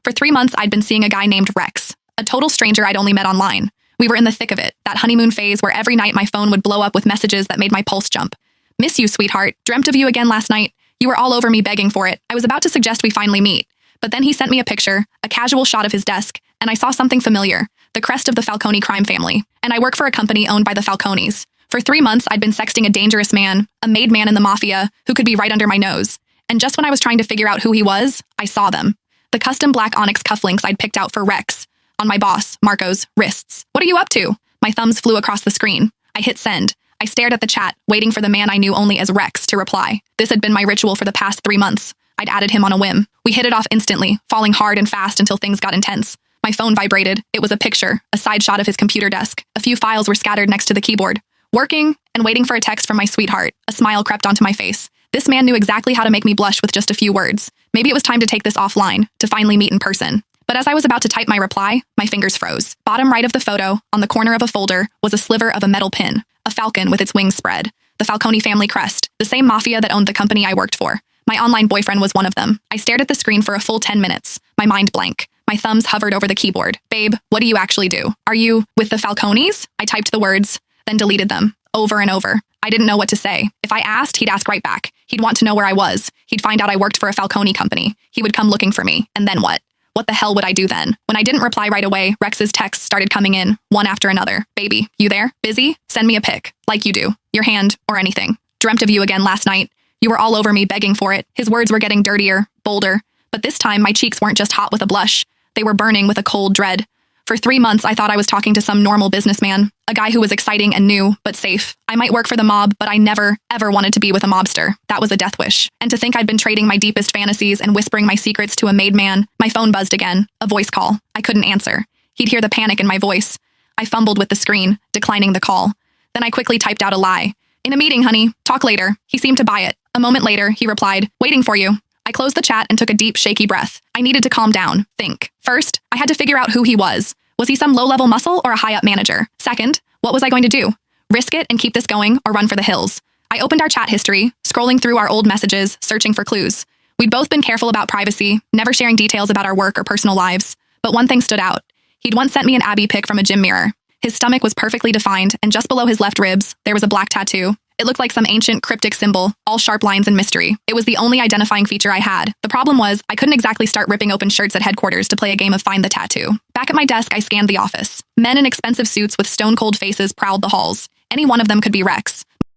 For 3 months, I'd been seeing a guy named Rex, a total stranger I'd only met online. We were in the thick of it, that honeymoon phase where every night my phone would blow up with messages that made my pulse jump. Miss you, sweetheart. Dreamt of you again last night. You were all over me begging for it. I was about to suggest we finally meet. But then he sent me a picture, a casual shot of his desk, and I saw something familiar, the crest of the Falcone crime family. And I work for a company owned by the Falcones. For 3 months, I'd been sexting a dangerous man, a made man in the mafia, who could be right under my nose. And just when I was trying to figure out who he was, I saw them. The custom black onyx cufflinks I'd picked out for Rex. On my boss, Marco's, wrists. What are you up to? My thumbs flew across the screen. I hit send. I stared at the chat, waiting for the man I knew only as Rex to reply. This had been my ritual for the past 3 months. I'd added him on a whim. We hit it off instantly, falling hard and fast until things got intense. My phone vibrated. It was a picture, a side shot of his computer desk. A few files were scattered next to the keyboard. Working and waiting for a text from my sweetheart. A smile crept onto my face. This man knew exactly how to make me blush with just a few words. Maybe it was time to take this offline, to finally meet in person. But as I was about to type my reply, my fingers froze. Bottom right of the photo, on the corner of a folder, was a sliver of a metal pin, a falcon with its wings spread. The Falcone family crest, the same mafia that owned the company I worked for. My online boyfriend was one of them. I stared at the screen for a full 10 minutes, my mind blank. My thumbs hovered over the keyboard. Babe, what do you actually do? Are you with the Falcones? I typed the words, then deleted them, over and over. I didn't know what to say. If I asked, he'd ask right back. He'd want to know where I was. He'd find out I worked for a Falcone company. He would come looking for me. And then what? What the hell would I do then? When I didn't reply right away, Rex's texts started coming in, one after another. Baby, you there? Busy? Send me a pic. Like you do. Your hand, or anything. Dreamt of you again last night. You were all over me begging for it. His words were getting dirtier, bolder. But this time, my cheeks weren't just hot with a blush. They were burning with a cold dread. For 3 months, I thought I was talking to some normal businessman, a guy who was exciting and new, but safe. I might work for the mob, but I never, ever wanted to be with a mobster. That was a death wish. And to think I'd been trading my deepest fantasies and whispering my secrets to a made man. My phone buzzed again, a voice call. I couldn't answer. He'd hear the panic in my voice. I fumbled with the screen, declining the call. Then I quickly typed out a lie. In a meeting, honey. Talk later. He seemed to buy it. A moment later, he replied, waiting for you. I closed the chat and took a deep, shaky breath. I needed to calm down, think. First, I had to figure out who he was. Was he some low-level muscle or a high-up manager? Second, what was I going to do? Risk it and keep this going or run for the hills? I opened our chat history, scrolling through our old messages, searching for clues. We'd both been careful about privacy, never sharing details about our work or personal lives. But one thing stood out. He'd once sent me an Abby pic from a gym mirror. His stomach was perfectly defined, and just below his left ribs, there was a black tattoo. It looked like some ancient, cryptic symbol, all sharp lines and mystery. It was the only identifying feature I had. The problem was, I couldn't exactly start ripping open shirts at headquarters to play a game of Find the Tattoo. Back at my desk, I scanned the office. Men in expensive suits with stone-cold faces prowled the halls. Any one of them could be Rex.